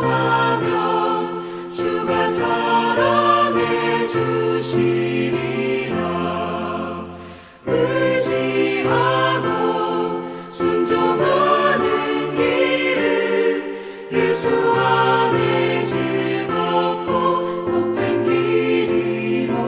순종하면 주가 사랑해 주시리라. 의지하고 순종하는 길은 예수 안에 즐겁고 복된 길이로다.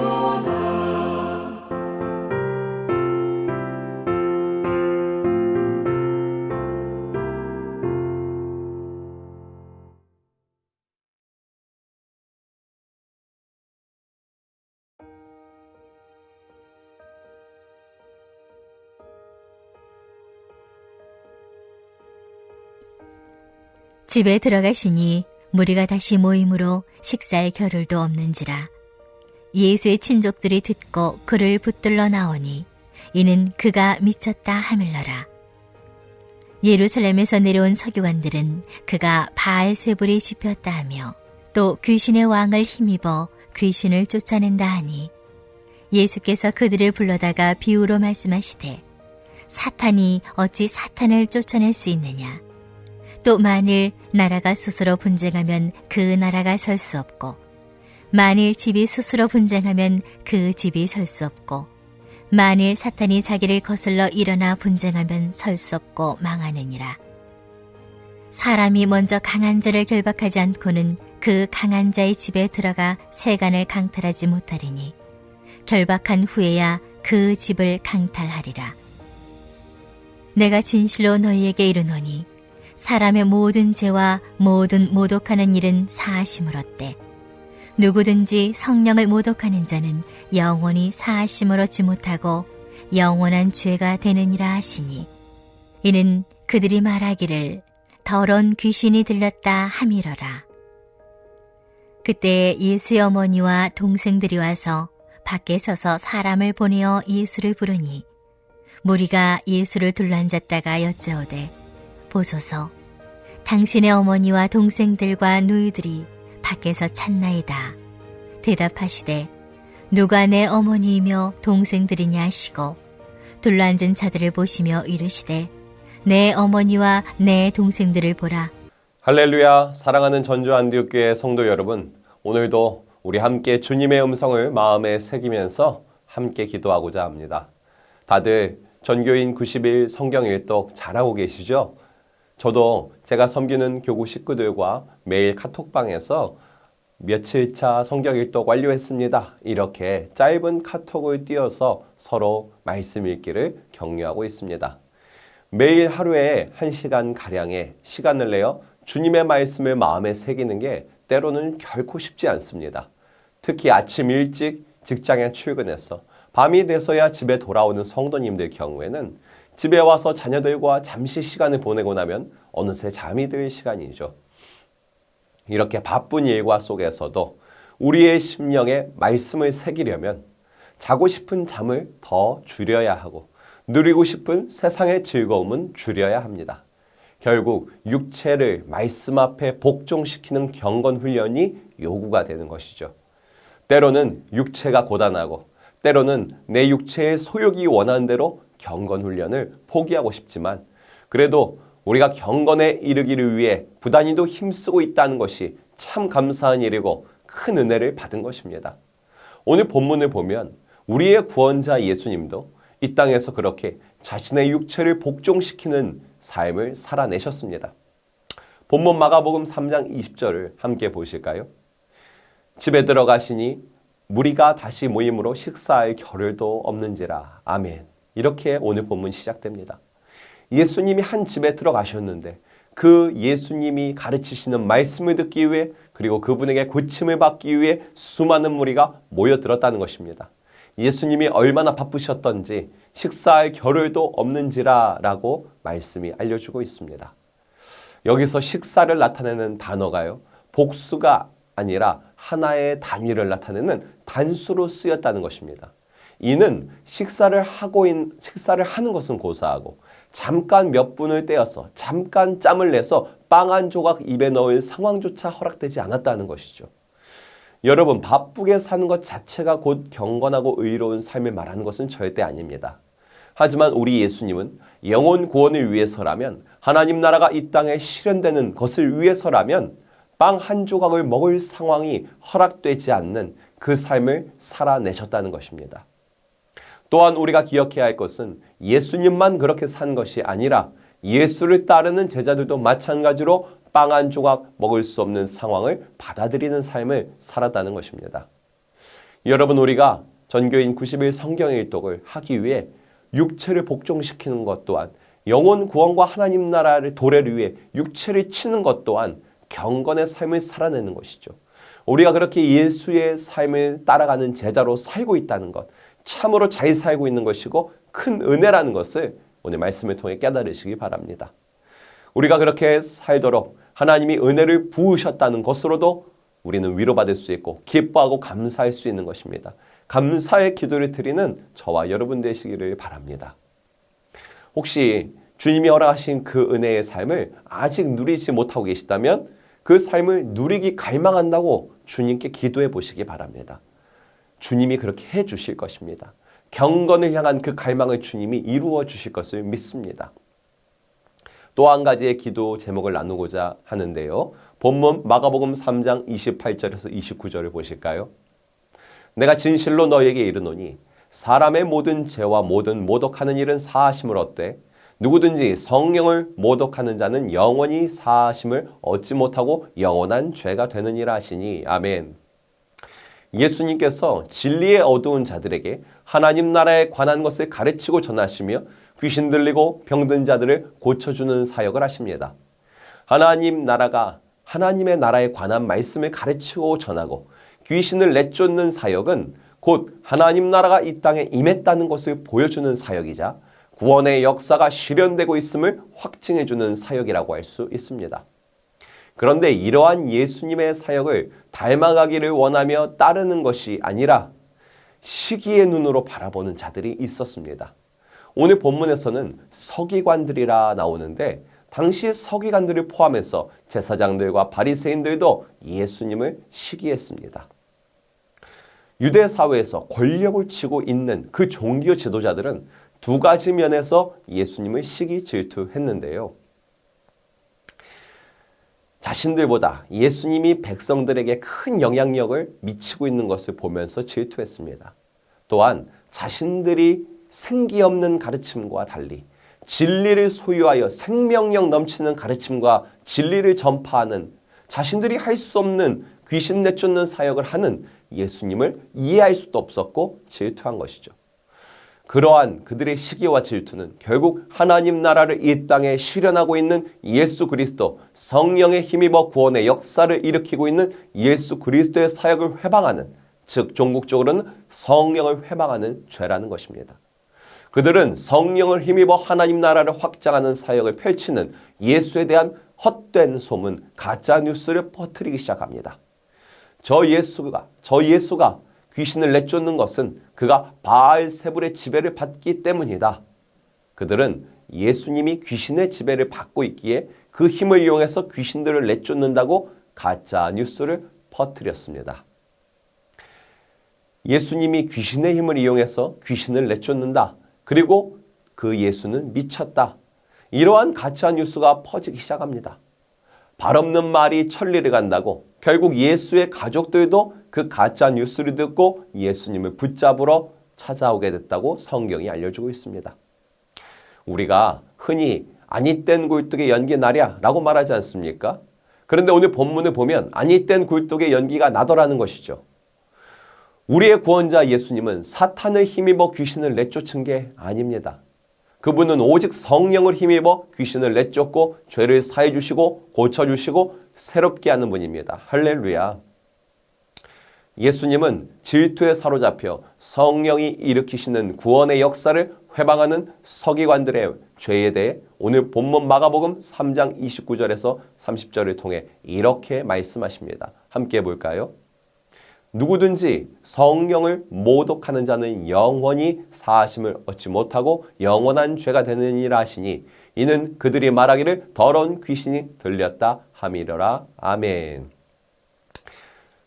집에 들어가시니 무리가 다시 모임으로 식사할 겨를도 없는지라. 예수의 친족들이 듣고 그를 붙들러 나오니 이는 그가 미쳤다 하밀러라. 예루살렘에서 내려온 서기관들은 그가 바알세불이 짚였다 하며 또 귀신의 왕을 힘입어 귀신을 쫓아낸다 하니 예수께서 그들을 불러다가 비유로 말씀하시되 사탄이 어찌 사탄을 쫓아낼 수 있느냐. 또 만일 나라가 스스로 분쟁하면 그 나라가 설 수 없고 만일 집이 스스로 분쟁하면 그 집이 설 수 없고 만일 사탄이 자기를 거슬러 일어나 분쟁하면 설 수 없고 망하느니라. 사람이 먼저 강한 자를 결박하지 않고는 그 강한 자의 집에 들어가 세간을 강탈하지 못하리니 결박한 후에야 그 집을 강탈하리라. 내가 진실로 너희에게 이르노니 사람의 모든 죄와 모든 모독하는 일은 사하심을 얻되 누구든지 성령을 모독하는 자는 영원히 사하심을 얻지 못하고 영원한 죄가 되느니라 하시니 이는 그들이 말하기를 더러운 귀신이 들렸다 함이러라. 그때 예수의 어머니와 동생들이 와서 밖에 서서 사람을 보내어 예수를 부르니 무리가 예수를 둘러앉았다가 여짜오되 보소서, 당신의 어머니와 동생들과 누이들이 밖에서 찾나이다. 대답하시되 누가 내 어머니이며 동생들이냐 하시고 둘러앉은 자들을 보시며 이르시되 내 어머니와 내 동생들을 보라. 할렐루야. 사랑하는 전주 안디옥교회 성도 여러분, 오늘도 우리 함께 주님의 음성을 마음에 새기면서 함께 기도하고자 합니다. 다들 전교인 90일 성경 일독 잘하고 계시죠? 저도 제가 섬기는 교구 식구들과 매일 카톡방에서 며칠차 성경 일독 완료했습니다. 이렇게 짧은 카톡을 띄워서 서로 말씀 읽기를 격려하고 있습니다. 매일 하루에 1시간가량의 시간을 내어 주님의 말씀을 마음에 새기는 게 때로는 결코 쉽지 않습니다. 특히 아침 일찍 직장에 출근해서 밤이 돼서야 집에 돌아오는 성도님들 경우에는 집에 와서 자녀들과 잠시 시간을 보내고 나면 어느새 잠이 들 시간이죠. 이렇게 바쁜 일과 속에서도 우리의 심령에 말씀을 새기려면 자고 싶은 잠을 더 줄여야 하고 누리고 싶은 세상의 즐거움은 줄여야 합니다. 결국 육체를 말씀 앞에 복종시키는 경건 훈련이 요구가 되는 것이죠. 때로는 육체가 고단하고 때로는 내 육체의 소욕이 원하는 대로 경건 훈련을 포기하고 싶지만 그래도 우리가 경건에 이르기를 위해 부단히도 힘쓰고 있다는 것이 참 감사한 일이고 큰 은혜를 받은 것입니다. 오늘 본문을 보면 우리의 구원자 예수님도 이 땅에서 그렇게 자신의 육체를 복종시키는 삶을 살아내셨습니다. 본문 마가복음 3장 20절을 함께 보실까요? 집에 들어가시니 무리가 다시 모임으로 식사할 겨를도 없는지라. 아멘. 이렇게 오늘 본문 시작됩니다. 예수님이 한 집에 들어가셨는데 그 예수님이 가르치시는 말씀을 듣기 위해 그리고 그분에게 고침을 받기 위해 수많은 무리가 모여들었다는 것입니다. 예수님이 얼마나 바쁘셨던지 식사할 겨를도 없는지라 라고 말씀이 알려주고 있습니다. 여기서 식사를 나타내는 단어가요, 복수가 아니라 하나의 단위를 나타내는 단수로 쓰였다는 것입니다. 이는 식사를 하는 것은 고사하고 잠깐 몇 분을 떼어서 잠깐 짬을 내서 빵 한 조각 입에 넣을 상황조차 허락되지 않았다는 것이죠. 여러분, 바쁘게 사는 것 자체가 곧 경건하고 의로운 삶을 말하는 것은 절대 아닙니다. 하지만 우리 예수님은 영혼 구원을 위해서라면, 하나님 나라가 이 땅에 실현되는 것을 위해서라면 빵 한 조각을 먹을 상황이 허락되지 않는 그 삶을 살아내셨다는 것입니다. 또한 우리가 기억해야 할 것은 예수님만 그렇게 산 것이 아니라 예수를 따르는 제자들도 마찬가지로 빵 한 조각 먹을 수 없는 상황을 받아들이는 삶을 살았다는 것입니다. 여러분, 우리가 전교인 90일 성경 일독을 하기 위해 육체를 복종시키는 것 또한, 영혼 구원과 하나님 나라를 도래를 위해 육체를 치는 것 또한 경건의 삶을 살아내는 것이죠. 우리가 그렇게 예수의 삶을 따라가는 제자로 살고 있다는 것, 참으로 잘 살고 있는 것이고 큰 은혜라는 것을 오늘 말씀을 통해 깨달으시기 바랍니다. 우리가 그렇게 살도록 하나님이 은혜를 부으셨다는 것으로도 우리는 위로받을 수 있고 기뻐하고 감사할 수 있는 것입니다. 감사의 기도를 드리는 저와 여러분 되시기를 바랍니다. 혹시 주님이 허락하신 그 은혜의 삶을 아직 누리지 못하고 계시다면 그 삶을 누리기 갈망한다고 주님께 기도해 보시기 바랍니다. 주님이 그렇게 해 주실 것입니다. 경건을 향한 그 갈망을 주님이 이루어 주실 것을 믿습니다. 또 한 가지의 기도 제목을 나누고자 하는데요. 본문 마가복음 3장 28절에서 29절을 보실까요? 내가 진실로 너에게 이르노니 사람의 모든 죄와 모든 모독하는 일은 사하심을 얻되 누구든지 성령을 모독하는 자는 영원히 사하심을 얻지 못하고 영원한 죄가 되느니라 하시니. 아멘. 예수님께서 진리의 어두운 자들에게 하나님 나라에 관한 것을 가르치고 전하시며 귀신 들리고 병든 자들을 고쳐주는 사역을 하십니다. 하나님 나라가 하나님의 나라에 관한 말씀을 가르치고 전하고 귀신을 내쫓는 사역은 곧 하나님 나라가 이 땅에 임했다는 것을 보여주는 사역이자 구원의 역사가 실현되고 있음을 확증해주는 사역이라고 할 수 있습니다. 그런데 이러한 예수님의 사역을 닮아가기를 원하며 따르는 것이 아니라 시기의 눈으로 바라보는 자들이 있었습니다. 오늘 본문에서는 서기관들이라 나오는데 당시 서기관들을 포함해서 제사장들과 바리새인들도 예수님을 시기했습니다. 유대 사회에서 권력을 쥐고 있는 그 종교 지도자들은 두 가지 면에서 예수님을 시기 질투했는데요. 자신들보다 예수님이 백성들에게 큰 영향력을 미치고 있는 것을 보면서 질투했습니다. 또한 자신들이 생기 없는 가르침과 달리 진리를 소유하여 생명력 넘치는 가르침과 진리를 전파하는 자신들이 할 수 없는 귀신 내쫓는 사역을 하는 예수님을 이해할 수도 없었고 질투한 것이죠. 그러한 그들의 시기와 질투는 결국 하나님 나라를 이 땅에 실현하고 있는 예수 그리스도, 성령의 힘입어 구원의 역사를 일으키고 있는 예수 그리스도의 사역을 회방하는, 즉 종국적으로는 성령을 회방하는 죄라는 것입니다. 그들은 성령을 힘입어 하나님 나라를 확장하는 사역을 펼치는 예수에 대한 헛된 소문, 가짜 뉴스를 퍼뜨리기 시작합니다. 저 예수가 귀신을 내쫓는 것은 그가 바알세불의 지배를 받기 때문이다. 그들은 예수님이 귀신의 지배를 받고 있기에 그 힘을 이용해서 귀신들을 내쫓는다고 가짜 뉴스를 퍼뜨렸습니다. 예수님이 귀신의 힘을 이용해서 귀신을 내쫓는다. 그리고 그 예수는 미쳤다. 이러한 가짜 뉴스가 퍼지기 시작합니다. 발 없는 말이 천리를 간다고 결국 예수의 가족들도 그 가짜 뉴스를 듣고 예수님을 붙잡으러 찾아오게 됐다고 성경이 알려주고 있습니다. 우리가 흔히 아니 땐 굴뚝의 연기 나랴 라고 말하지 않습니까? 그런데 오늘 본문을 보면 아니 땐 굴뚝의 연기가 나더라는 것이죠. 우리의 구원자 예수님은 사탄을 힘입어 귀신을 내쫓은 게 아닙니다. 그분은 오직 성령을 힘입어 귀신을 내쫓고 죄를 사해 주시고 고쳐주시고 새롭게 하는 분입니다. 할렐루야. 예수님은 질투에 사로잡혀 성령이 일으키시는 구원의 역사를 회방하는 서기관들의 죄에 대해 오늘 본문 마가복음 3장 29절에서 30절을 통해 이렇게 말씀하십니다. 함께 해볼까요? 누구든지 성령을 모독하는 자는 영원히 사하심을 얻지 못하고 영원한 죄가 되느니라 하시니 이는 그들이 말하기를 더러운 귀신이 들렸다 함이러라. 아멘.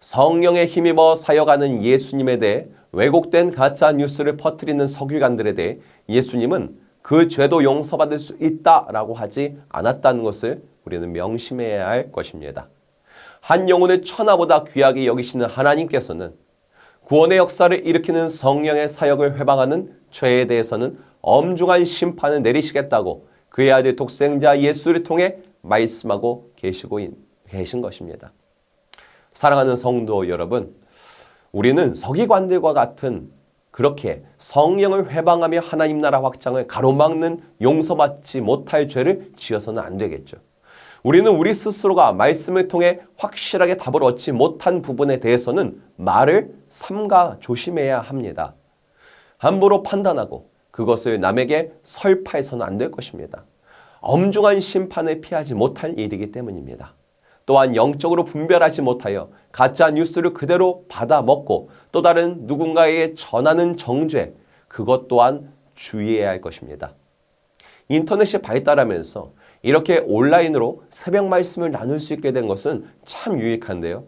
성령에 힘입어 사역하는 예수님에 대해 왜곡된 가짜 뉴스를 퍼뜨리는 서기관들에 대해 예수님은 그 죄도 용서받을 수 있다라고 하지 않았다는 것을 우리는 명심해야 할 것입니다. 한 영혼을 천하보다 귀하게 여기시는 하나님께서는 구원의 역사를 일으키는 성령의 사역을 회방하는 죄에 대해서는 엄중한 심판을 내리시겠다고 그의 아들 독생자 예수를 통해 말씀하고 계신 것입니다. 사랑하는 성도 여러분, 우리는 서기관들과 같은 그렇게 성령을 회방하며 하나님 나라 확장을 가로막는 용서받지 못할 죄를 지어서는 안 되겠죠. 우리는 우리 스스로가 말씀을 통해 확실하게 답을 얻지 못한 부분에 대해서는 말을 삼가 조심해야 합니다. 함부로 판단하고 그것을 남에게 설파해서는 안 될 것입니다. 엄중한 심판을 피하지 못할 일이기 때문입니다. 또한 영적으로 분별하지 못하여 가짜 뉴스를 그대로 받아먹고 또 다른 누군가에게 전하는 정죄, 그것 또한 주의해야 할 것입니다. 인터넷이 발달하면서 이렇게 온라인으로 새벽 말씀을 나눌 수 있게 된 것은 참 유익한데요.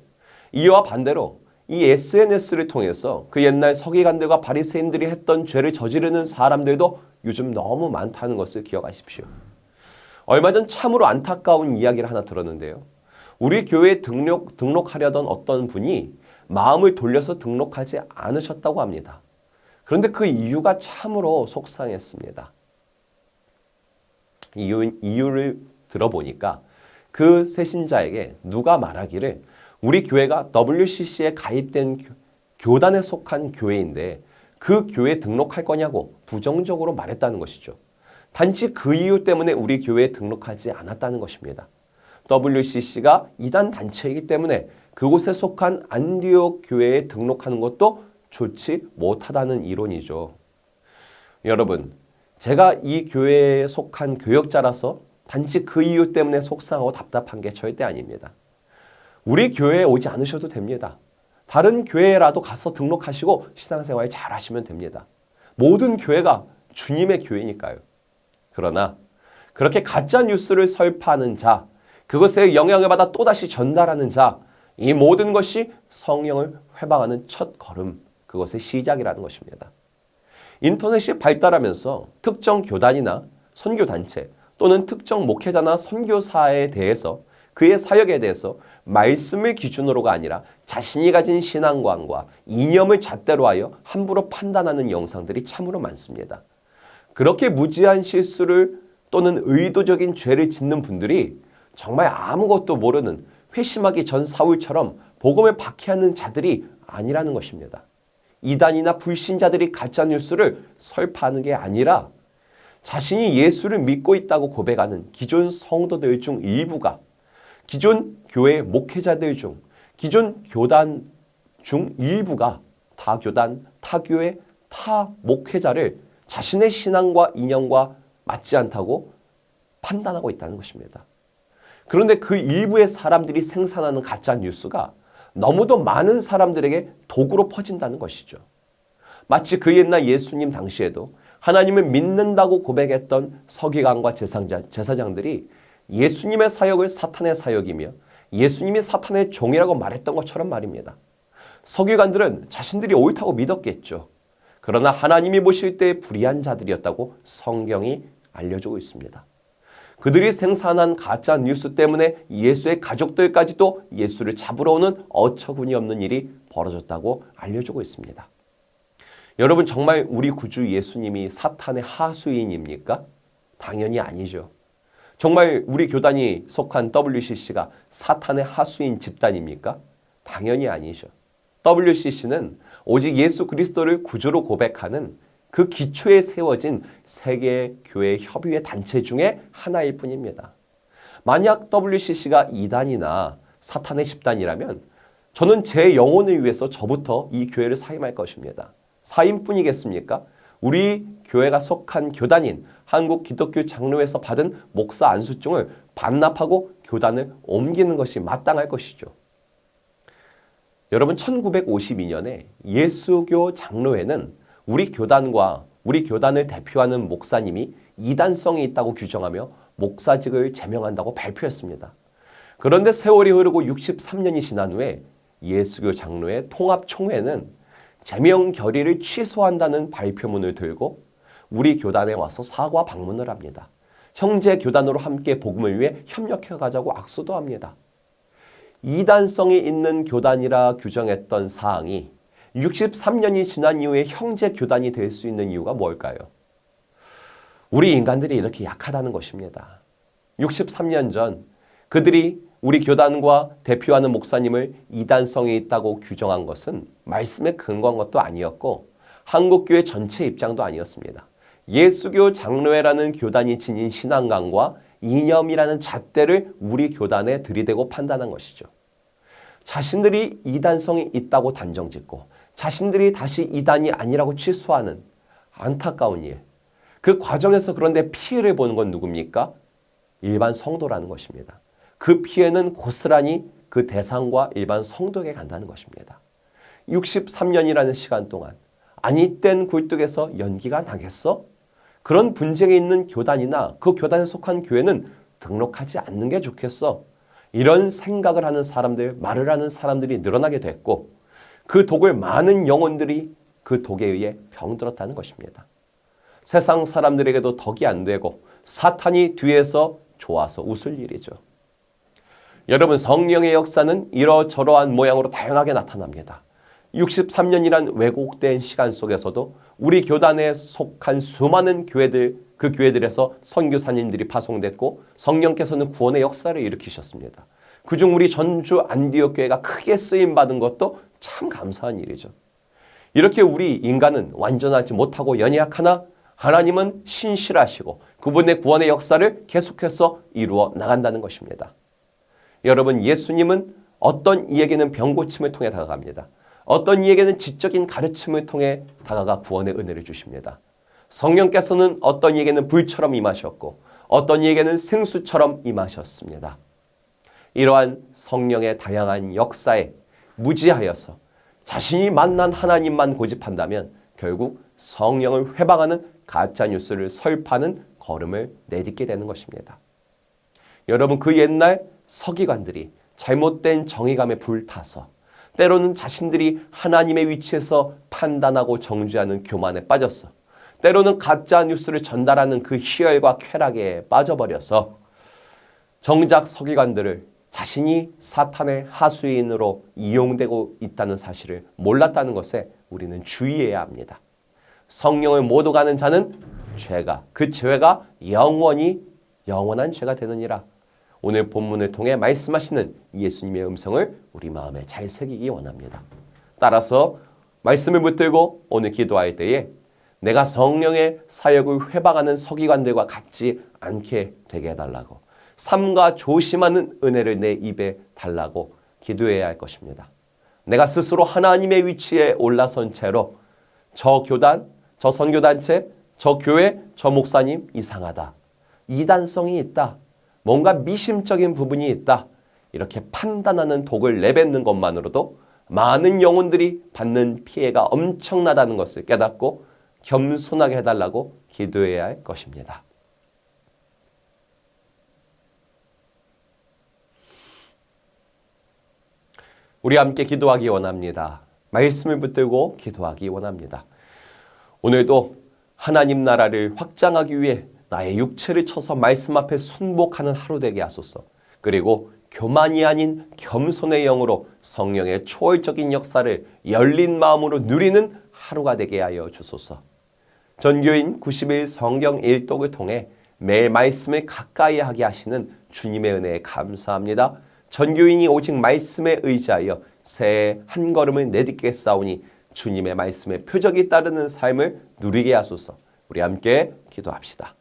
이와 반대로 이 SNS를 통해서 그 옛날 서기관들과 바리새인들이 했던 죄를 저지르는 사람들도 요즘 너무 많다는 것을 기억하십시오. 얼마 전 참으로 안타까운 이야기를 하나 들었는데요. 우리 교회에 등록하려던 어떤 분이 마음을 돌려서 등록하지 않으셨다고 합니다. 그런데 그 이유가 참으로 속상했습니다. 이유를 들어보니까 그 새신자에게 누가 말하기를 우리 교회가 WCC에 가입된 교단에 속한 교회인데 그 교회에 등록할 거냐고 부정적으로 말했다는 것이죠. 단지 그 이유 때문에 우리 교회에 등록하지 않았다는 것입니다. WCC가 이단 단체이기 때문에 그곳에 속한 안디옥 교회에 등록하는 것도 좋지 못하다는 이론이죠. 여러분, 제가 이 교회에 속한 교역자라서 단지 그 이유 때문에 속상하고 답답한 게 절대 아닙니다. 우리 교회에 오지 않으셔도 됩니다. 다른 교회라도 가서 등록하시고 신앙생활 잘 하시면 됩니다. 모든 교회가 주님의 교회니까요. 그러나 그렇게 가짜 뉴스를 설파하는 자, 그것에 영향을 받아 또다시 전달하는 자, 이 모든 것이 성령을 회방하는 첫 걸음, 그것의 시작이라는 것입니다. 인터넷이 발달하면서 특정 교단이나 선교단체 또는 특정 목회자나 선교사에 대해서 그의 사역에 대해서 말씀을 기준으로가 아니라 자신이 가진 신앙관과 이념을 잣대로 하여 함부로 판단하는 영상들이 참으로 많습니다. 그렇게 무지한 실수를 또는 의도적인 죄를 짓는 분들이 정말 아무것도 모르는 회심하기 전 사울처럼 복음을 박해하는 자들이 아니라는 것입니다. 이단이나 불신자들이 가짜뉴스를 설파하는 게 아니라 자신이 예수를 믿고 있다고 고백하는 기존 성도들 중 일부가 기존 교회 목회자들 중 기존 교단 중 일부가 타 교단, 타 교회, 타 목회자를 자신의 신앙과 이념과 맞지 않다고 판단하고 있다는 것입니다. 그런데 그 일부의 사람들이 생산하는 가짜 뉴스가 너무도 많은 사람들에게 도구로 퍼진다는 것이죠. 마치 그 옛날 예수님 당시에도 하나님을 믿는다고 고백했던 서기관과 제사장들이 예수님의 사역을 사탄의 사역이며 예수님이 사탄의 종이라고 말했던 것처럼 말입니다. 서기관들은 자신들이 옳다고 믿었겠죠. 그러나 하나님이 보실 때 불의한 자들이었다고 성경이 알려주고 있습니다. 그들이 생산한 가짜 뉴스 때문에 예수의 가족들까지도 예수를 잡으러 오는 어처구니 없는 일이 벌어졌다고 알려주고 있습니다. 여러분, 정말 우리 구주 예수님이 사탄의 하수인입니까? 당연히 아니죠. 정말 우리 교단이 속한 WCC가 사탄의 하수인 집단입니까? 당연히 아니죠. WCC는 오직 예수 그리스도를 구주로 고백하는 그 기초에 세워진 세계 교회 협의회 단체 중에 하나일 뿐입니다. 만약 WCC가 이단이나 사탄의 집단이라면 저는 제 영혼을 위해서 저부터 이 교회를 사임할 것입니다. 사임뿐이겠습니까? 우리 교회가 속한 교단인 한국 기독교 장로회에서 받은 목사 안수증을 반납하고 교단을 옮기는 것이 마땅할 것이죠. 여러분, 1952년에 예수교 장로회는 우리 교단과 우리 교단을 대표하는 목사님이 이단성이 있다고 규정하며 목사직을 제명한다고 발표했습니다. 그런데 세월이 흐르고 63년이 지난 후에 예수교 장로회 통합총회는 제명 결의를 취소한다는 발표문을 들고 우리 교단에 와서 사과 방문을 합니다. 형제 교단으로 함께 복음을 위해 협력해 가자고 악수도 합니다. 이단성이 있는 교단이라 규정했던 사항이 63년이 지난 이후에 형제 교단이 될 수 있는 이유가 뭘까요? 우리 인간들이 이렇게 약하다는 것입니다. 63년 전 그들이 우리 교단과 대표하는 목사님을 이단성이 있다고 규정한 것은 말씀에 근거한 것도 아니었고 한국교회 전체 입장도 아니었습니다. 예수교 장로회라는 교단이 지닌 신앙관과 이념이라는 잣대를 우리 교단에 들이대고 판단한 것이죠. 자신들이 이단성이 있다고 단정짓고 자신들이 다시 이단이 아니라고 취소하는 안타까운 일. 그 과정에서 그런데 피해를 보는 건 누굽니까? 일반 성도라는 것입니다. 그 피해는 고스란히 그 대상과 일반 성도에게 간다는 것입니다. 63년이라는 시간 동안 아니 땐 굴뚝에서 연기가 나겠어? 그런 분쟁이 있는 교단이나 그 교단에 속한 교회는 등록하지 않는 게 좋겠어. 이런 생각을 하는 사람들, 말을 하는 사람들이 늘어나게 됐고 그 독을 많은 영혼들이 그 독에 의해 병들었다는 것입니다. 세상 사람들에게도 덕이 안 되고 사탄이 뒤에서 좋아서 웃을 일이죠. 여러분, 성령의 역사는 이러저러한 모양으로 다양하게 나타납니다. 63년이란 왜곡된 시간 속에서도 우리 교단에 속한 수많은 교회들, 그 교회들에서 선교사님들이 파송됐고 성령께서는 구원의 역사를 일으키셨습니다. 그중 우리 전주 안디옥 교회가 크게 쓰임받은 것도 참 감사한 일이죠. 이렇게 우리 인간은 완전하지 못하고 연약하나 하나님은 신실하시고 그분의 구원의 역사를 계속해서 이루어 나간다는 것입니다. 여러분, 예수님은 어떤 이에게는 병고침을 통해 다가갑니다. 어떤 이에게는 지적인 가르침을 통해 다가가 구원의 은혜를 주십니다. 성령께서는 어떤 이에게는 불처럼 임하셨고 어떤 이에게는 생수처럼 임하셨습니다. 이러한 성령의 다양한 역사에 무지하여서 자신이 만난 하나님만 고집한다면 결국 성령을 회방하는 가짜뉴스를 설파하는 걸음을 내딛게 되는 것입니다. 여러분, 그 옛날 서기관들이 잘못된 정의감에 불타서 때로는 자신들이 하나님의 위치에서 판단하고 정죄하는 교만에 빠졌어. 때로는 가짜 뉴스를 전달하는 그 희열과 쾌락에 빠져버려서 정작 서기관들을 자신이 사탄의 하수인으로 이용되고 있다는 사실을 몰랐다는 것에 우리는 주의해야 합니다. 성령을 못 오가는 자는 그 죄가 영원한 죄가 되느니라. 오늘 본문을 통해 말씀하시는 예수님의 음성을 우리 마음에 잘 새기기 원합니다. 따라서 말씀을 붙들고 오늘 기도할 때에 내가 성령의 사역을 회방하는 서기관들과 같지 않게 되게 해달라고, 삼가 조심하는 은혜를 내 입에 달라고 기도해야 할 것입니다. 내가 스스로 하나님의 위치에 올라선 채로 저 교단, 저 선교단체, 저 교회, 저 목사님 이상하다, 이단성이 있다, 뭔가 미심적인 부분이 있다, 이렇게 판단하는 독을 내뱉는 것만으로도 많은 영혼들이 받는 피해가 엄청나다는 것을 깨닫고 겸손하게 해달라고 기도해야 할 것입니다. 우리 함께 기도하기 원합니다. 말씀을 붙들고 기도하기 원합니다. 오늘도 하나님 나라를 확장하기 위해 나의 육체를 쳐서 말씀 앞에 순복하는 하루 되게 하소서. 그리고 교만이 아닌 겸손의 영으로 성령의 초월적인 역사를 열린 마음으로 누리는 하루가 되게 하여 주소서. 전교인 90일 성경 일독을 통해 매일 말씀을 가까이 하게 하시는 주님의 은혜에 감사합니다. 전교인이 오직 말씀에 의지하여 새해 한 걸음을 내딛겠사오니 주님의 말씀에 표적이 따르는 삶을 누리게 하소서. 우리 함께 기도합시다.